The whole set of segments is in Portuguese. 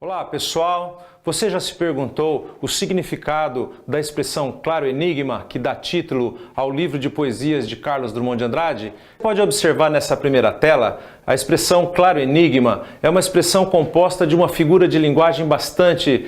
Olá pessoal, você já se perguntou o significado da expressão claro enigma que dá título ao livro de poesias de Carlos Drummond de Andrade? Pode observar nessa primeira tela, a expressão claro enigma é uma expressão composta de uma figura de linguagem bastante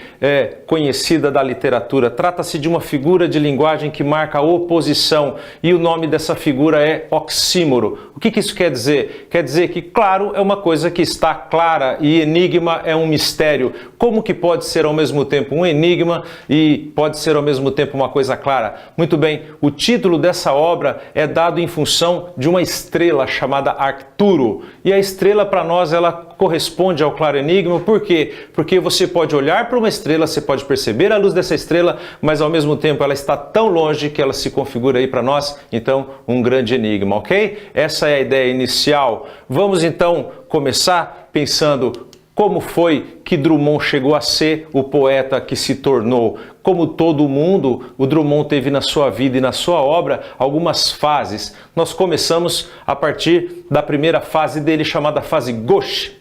conhecida da literatura. Trata-se de uma figura de linguagem que marca a oposição e o nome dessa figura é oxímoro. O que isso quer dizer? Quer dizer que claro é uma coisa que está clara e enigma é um mistério. Como que pode ser ao mesmo tempo um enigma e pode ser ao mesmo tempo uma coisa clara? Muito bem, o título dessa obra é dado em função de uma estrela chamada Arcturo. E a estrela para nós ela corresponde ao claro enigma, por quê? Porque você pode olhar para uma estrela, você pode perceber a luz dessa estrela, mas ao mesmo tempo ela está tão longe que ela se configura aí para nós, então um grande enigma, ok? Essa é a ideia inicial. Vamos então começar pensando como foi que Drummond chegou a ser o poeta que se tornou. Como todo mundo, o Drummond teve na sua vida e na sua obra algumas fases. Nós começamos a partir da primeira fase dele, chamada fase gauche.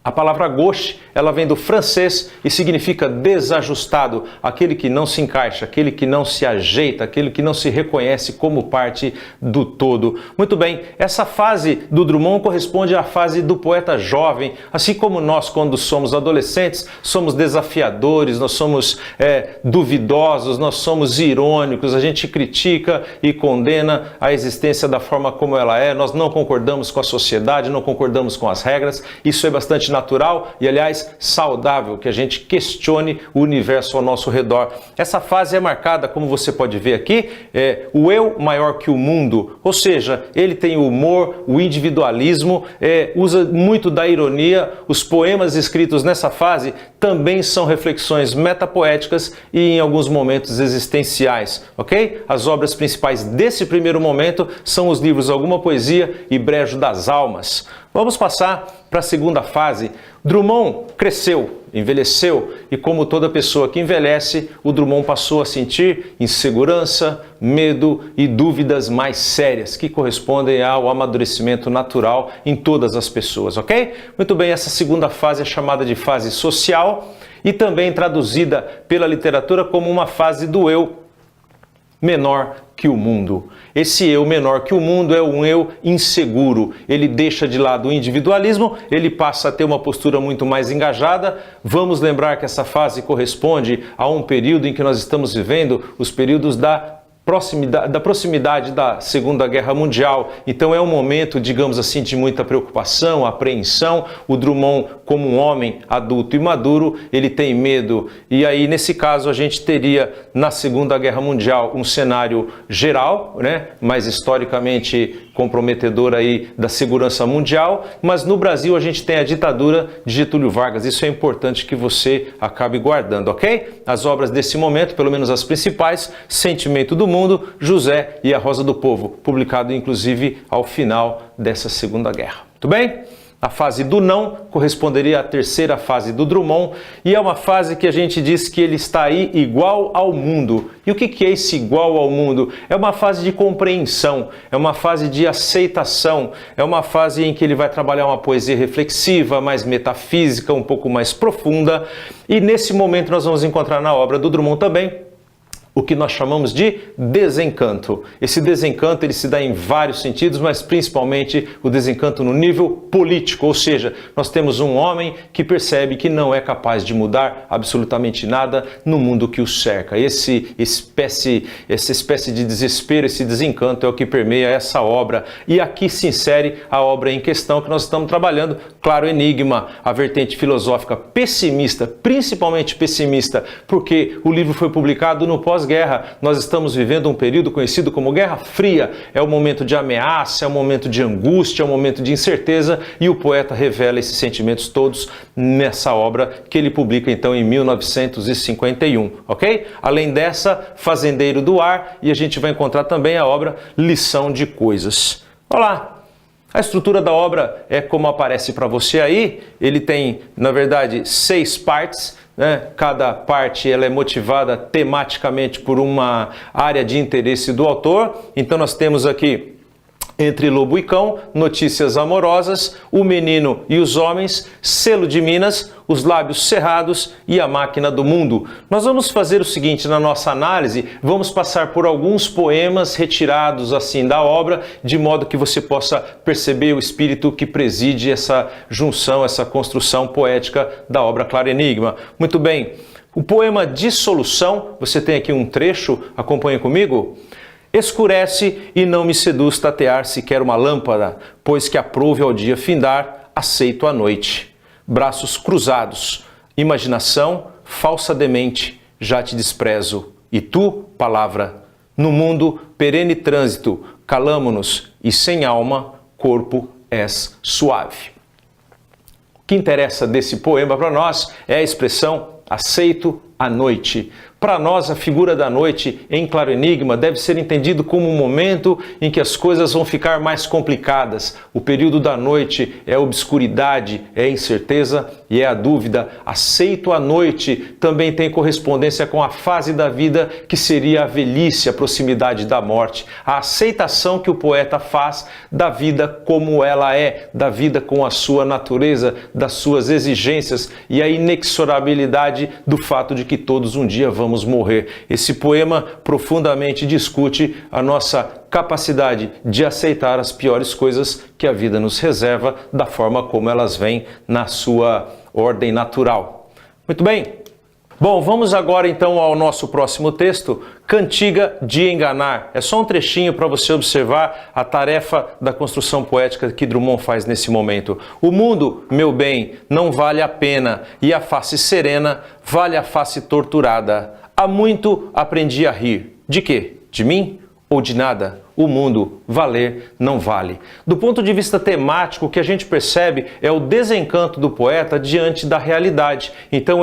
A palavra gauche, ela vem do francês e significa desajustado, aquele que não se encaixa, aquele que não se ajeita, aquele que não se reconhece como parte do todo. Muito bem, essa fase do Drummond corresponde à fase do poeta jovem, assim como nós, quando somos adolescentes, somos desafiadores, nós somos duvidosos, nós somos irônicos, a gente critica e condena a existência da forma como ela é, nós não concordamos com a sociedade, não concordamos com as regras, isso é bastante natural e, aliás, saudável, que a gente questione o universo ao nosso redor. Essa fase é marcada, como você pode ver aqui, o eu maior que o mundo, ou seja, ele tem o humor, o individualismo, usa muito da ironia. Os poemas escritos nessa fase também são reflexões metapoéticas e em alguns momentos existenciais, ok? As obras principais desse primeiro momento são os livros Alguma Poesia e Brejo das Almas. Vamos passar para a segunda fase. Drummond cresceu, envelheceu e, como toda pessoa que envelhece, o Drummond passou a sentir insegurança, medo e dúvidas mais sérias que correspondem ao amadurecimento natural em todas as pessoas, ok? Muito bem, essa segunda fase é chamada de fase social e também traduzida pela literatura como uma fase do eu menor que o mundo. Esse eu menor que o mundo é um eu inseguro. Ele deixa de lado o individualismo, ele passa a ter uma postura muito mais engajada. Vamos lembrar que essa fase corresponde a um período em que nós estamos vivendo, os períodos da proximidade da Segunda Guerra Mundial. Então é um momento, digamos assim, de muita preocupação, apreensão. O Drummond, como um homem adulto e maduro, ele tem medo. E aí, nesse caso, a gente teria na Segunda Guerra Mundial um cenário geral, né, mais historicamente comprometedor aí da segurança mundial, mas no Brasil a gente tem a ditadura de Getúlio Vargas. Isso é importante que você acabe guardando, ok? As obras desse momento, pelo menos as principais, Sentimento do Mundo, José e a Rosa do Povo, publicado inclusive ao final dessa Segunda Guerra. Muito bem? A fase do não corresponderia à terceira fase do Drummond e é uma fase que a gente diz que ele está aí igual ao mundo. E o que é esse igual ao mundo? É uma fase de compreensão, é uma fase de aceitação, é uma fase em que ele vai trabalhar uma poesia reflexiva, mais metafísica, um pouco mais profunda. E nesse momento nós vamos encontrar na obra do Drummond também o que nós chamamos de desencanto. Esse desencanto ele se dá em vários sentidos, mas principalmente o desencanto no nível político, ou seja, nós temos um homem que percebe que não é capaz de mudar absolutamente nada no mundo que o cerca. Essa espécie de desespero, esse desencanto é o que permeia essa obra. E aqui se insere a obra em questão que nós estamos trabalhando, Claro Enigma, a vertente filosófica pessimista, principalmente pessimista, porque o livro foi publicado no pós-guerra. Nós estamos vivendo um período conhecido como Guerra Fria. É um momento de ameaça, é um momento de angústia, é um momento de incerteza e o poeta revela esses sentimentos todos nessa obra que ele publica então em 1951, ok? Além dessa, Fazendeiro do Ar, e a gente vai encontrar também a obra Lição de Coisas. Olá! A estrutura da obra é como aparece para você aí. Ele tem, na verdade, 6 partes. Cada parte ela é motivada tematicamente por uma área de interesse do autor. Então nós temos aqui Entre lobo e cão, notícias amorosas, o menino e os homens, selo de Minas, os lábios cerrados e a máquina do mundo. Nós vamos fazer o seguinte na nossa análise, vamos passar por alguns poemas retirados assim da obra, de modo que você possa perceber o espírito que preside essa junção, essa construção poética da obra Claro Enigma. Muito bem, o poema Dissolução, você tem aqui um trecho, acompanhe comigo. Escurece e não me seduz tatear sequer uma lâmpada, pois que aprouve ao dia findar, aceito a noite. Braços cruzados, imaginação, falsa demente, já te desprezo. E tu, palavra, no mundo perene trânsito, calamo-nos e sem alma, corpo és suave. O que interessa desse poema para nós é a expressão aceito a noite. Para nós, a figura da noite em Claro Enigma deve ser entendido como um momento em que as coisas vão ficar mais complicadas. O período da noite é a obscuridade, é a incerteza e é a dúvida. Aceito a noite também tem correspondência com a fase da vida que seria a velhice, a proximidade da morte. A aceitação que o poeta faz da vida como ela é, da vida com a sua natureza, das suas exigências e a inexorabilidade do fato de que todos um dia vamos morrer. Esse poema profundamente discute a nossa capacidade de aceitar as piores coisas que a vida nos reserva da forma como elas vêm na sua ordem natural. Muito bem. Bom, vamos agora então ao nosso próximo texto, Cantiga de Enganar. É só um trechinho para você observar a tarefa da construção poética que Drummond faz nesse momento. O mundo, meu bem, não vale a pena, e a face serena vale a face torturada. Há muito aprendi a rir. De quê? De mim ou de nada? O mundo valer não vale. Do ponto de vista temático, o que a gente percebe é o desencanto do poeta diante da realidade. Então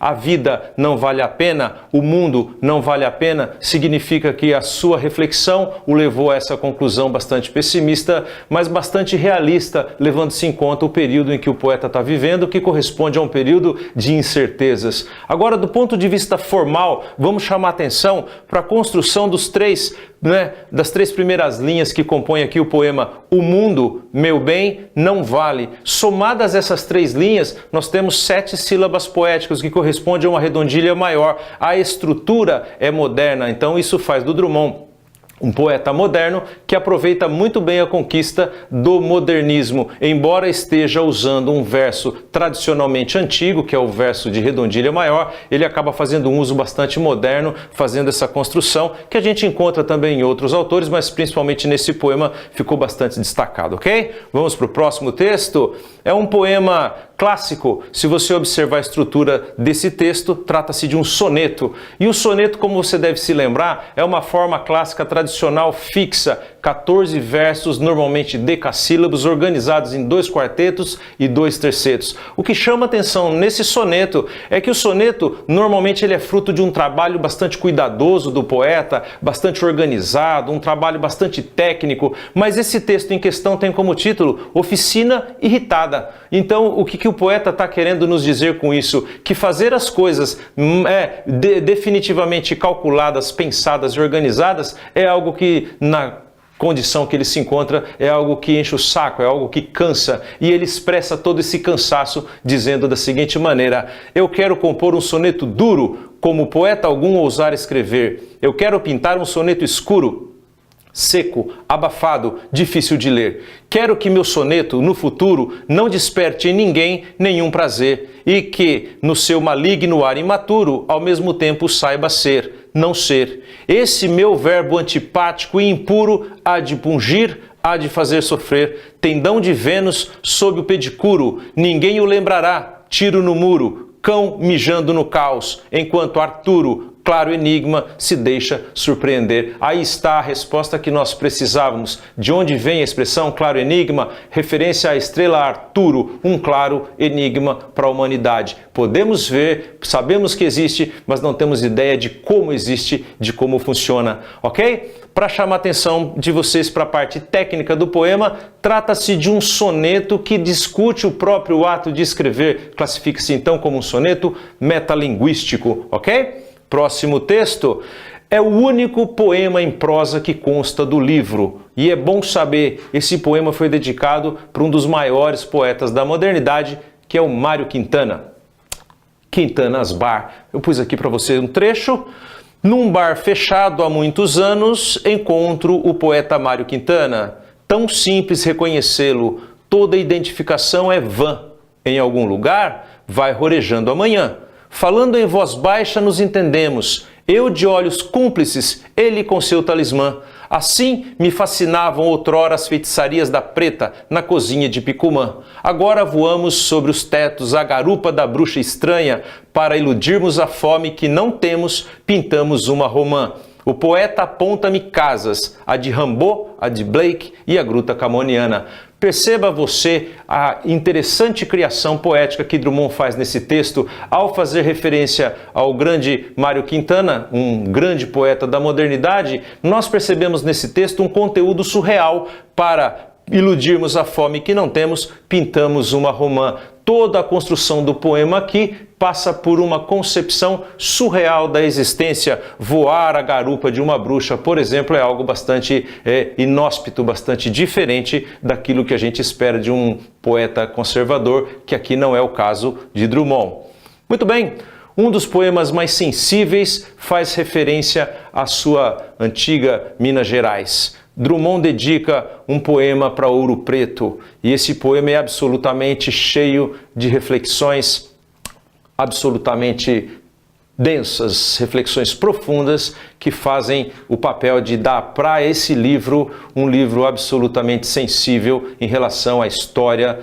a vida não vale a pena, o mundo não vale a pena, significa que a sua reflexão o levou a essa conclusão bastante pessimista, mas bastante realista, levando-se em conta o período em que o poeta está vivendo, que corresponde a um período de incertezas. Agora, do ponto de vista formal, vamos chamar atenção para a construção das três primeiras linhas que compõem aqui o poema O mundo, meu bem, não vale. Somadas essas três linhas, nós temos 7 sílabas poéticas que correspondem a uma redondilha maior. A estrutura é moderna, então isso faz do Drummond um poeta moderno que aproveita muito bem a conquista do modernismo, embora esteja usando um verso tradicionalmente antigo, que é o verso de redondilha maior, ele acaba fazendo um uso bastante moderno, fazendo essa construção, que a gente encontra também em outros autores, mas principalmente nesse poema ficou bastante destacado, ok? Vamos para o próximo texto. É um poema clássico. Se você observar a estrutura desse texto, trata-se de um soneto. E o soneto, como você deve se lembrar, é uma forma clássica tradicional fixa, 14 versos, normalmente decassílabos, organizados em 2 quartetos e 2 tercetos. O que chama atenção nesse soneto é que o soneto, normalmente, ele é fruto de um trabalho bastante cuidadoso do poeta, bastante organizado, um trabalho bastante técnico, mas esse texto em questão tem como título Oficina Irritada. Então, o que o poeta está querendo nos dizer com isso? Que fazer as coisas definitivamente calculadas, pensadas e organizadas é algo que, na condição que ele se encontra, é algo que enche o saco, é algo que cansa, e ele expressa todo esse cansaço dizendo da seguinte maneira: eu quero compor um soneto duro, como poeta algum ousar escrever. Eu quero pintar um soneto escuro, seco, abafado, difícil de ler. Quero que meu soneto, no futuro, não desperte em ninguém nenhum prazer, e que, no seu maligno ar imaturo, ao mesmo tempo saiba ser, não ser. Esse meu verbo antipático e impuro há de pungir, há de fazer sofrer. Tendão de Vênus sob o pedicuro, ninguém o lembrará, tiro no muro, cão mijando no caos, enquanto Arturo, claro enigma, se deixa surpreender. Aí está a resposta que nós precisávamos. De onde vem a expressão claro enigma? Referência à estrela Arturo, um claro enigma para a humanidade. Podemos ver, sabemos que existe, mas não temos ideia de como existe, de como funciona, ok? Para chamar a atenção de vocês para a parte técnica do poema, trata-se de um soneto que discute o próprio ato de escrever. Classifica-se então como um soneto metalinguístico, ok? Próximo texto É o único poema em prosa que consta do livro. E é bom saber, esse poema foi dedicado para um dos maiores poetas da modernidade, que é o Mário Quintana. Quintana's Bar. Eu pus aqui para você um trecho. Num bar fechado há muitos anos, encontro o poeta Mário Quintana. Tão simples reconhecê-lo, toda identificação é vã. Em algum lugar, vai rorejando amanhã. Falando em voz baixa, nos entendemos. Eu de olhos cúmplices, ele com seu talismã. Assim me fascinavam outrora as feitiçarias da preta na cozinha de Picumã. Agora voamos sobre os tetos a garupa da bruxa estranha. Para iludirmos a fome que não temos, pintamos uma romã. O poeta aponta-me casas, a de Rimbaud, a de Blake e a Gruta Camoniana. Perceba você a interessante criação poética que Drummond faz nesse texto ao fazer referência ao grande Mário Quintana, um grande poeta da modernidade. Nós percebemos nesse texto um conteúdo surreal. Para iludirmos a fome que não temos, pintamos uma romã. Toda a construção do poema aqui passa por uma concepção surreal da existência. Voar a garupa de uma bruxa, por exemplo, é algo bastante inóspito, bastante diferente daquilo que a gente espera de um poeta conservador, que aqui não é o caso de Drummond. Muito bem, um dos poemas mais sensíveis faz referência à sua antiga Minas Gerais. Drummond dedica um poema para Ouro Preto e esse poema é absolutamente cheio de reflexões absolutamente densas, reflexões profundas que fazem o papel de dar para esse livro um livro absolutamente sensível em relação à história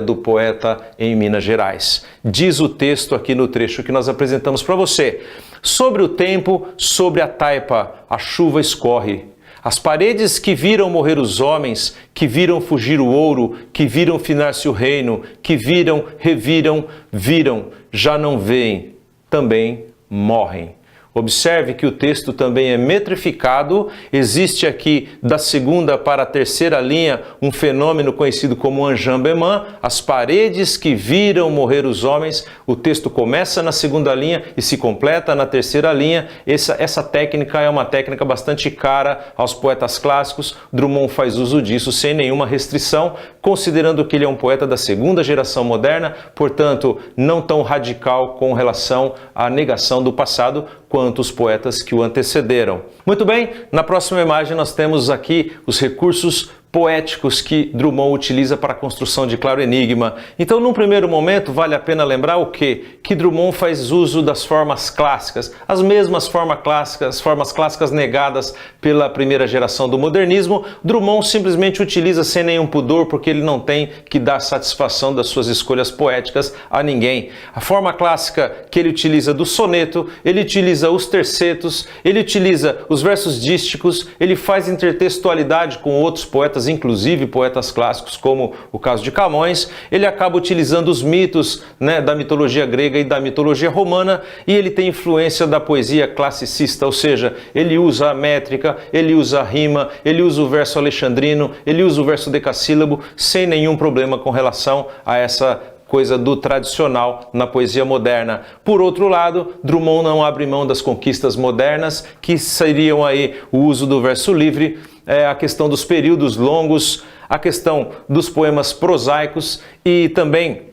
do poeta em Minas Gerais. Diz o texto aqui no trecho que nós apresentamos para você. Sobre o tempo, sobre a taipa, a chuva escorre. As paredes que viram morrer os homens, que viram fugir o ouro, que viram finar-se o reino, que viram, reviram, viram, já não veem, também morrem. Observe que o texto também é metrificado, existe aqui da segunda para a terceira linha um fenômeno conhecido como enjambement, as paredes que viram morrer os homens, o texto começa na segunda linha e se completa na terceira linha. Essa técnica é uma técnica bastante cara aos poetas clássicos, Drummond faz uso disso sem nenhuma restrição, considerando que ele é um poeta da segunda geração moderna, portanto não tão radical com relação à negação do passado, quanto os poetas que o antecederam. Muito bem, na próxima imagem nós temos aqui os recursos poéticos que Drummond utiliza para a construção de Claro Enigma. Então, num primeiro momento, vale a pena lembrar o quê? Que Drummond faz uso das formas clássicas, as mesmas formas clássicas negadas pela primeira geração do modernismo. Drummond simplesmente utiliza sem nenhum pudor, porque ele não tem que dar satisfação das suas escolhas poéticas a ninguém. A forma clássica que ele utiliza do soneto, ele utiliza os tercetos, ele utiliza os versos dísticos, ele faz intertextualidade com outros poetas, inclusive poetas clássicos, como o caso de Camões. Ele acaba utilizando os mitos, da mitologia grega e da mitologia romana, e ele tem influência da poesia classicista, ou seja, ele usa a métrica, ele usa a rima, ele usa o verso alexandrino, ele usa o verso decassílabo, sem nenhum problema com relação a essa coisa do tradicional na poesia moderna. Por outro lado, Drummond não abre mão das conquistas modernas, que seriam aí o uso do verso livre, a questão dos períodos longos, a questão dos poemas prosaicos e também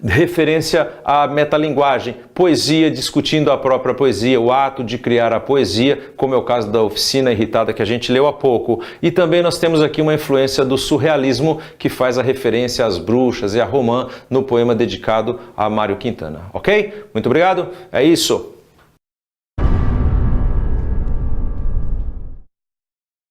referência à metalinguagem, poesia discutindo a própria poesia, o ato de criar a poesia, como é o caso da Oficina Irritada que a gente leu há pouco. E também nós temos aqui uma influência do surrealismo que faz a referência às bruxas e a romã no poema dedicado a Mário Quintana. Ok? Muito obrigado, é isso.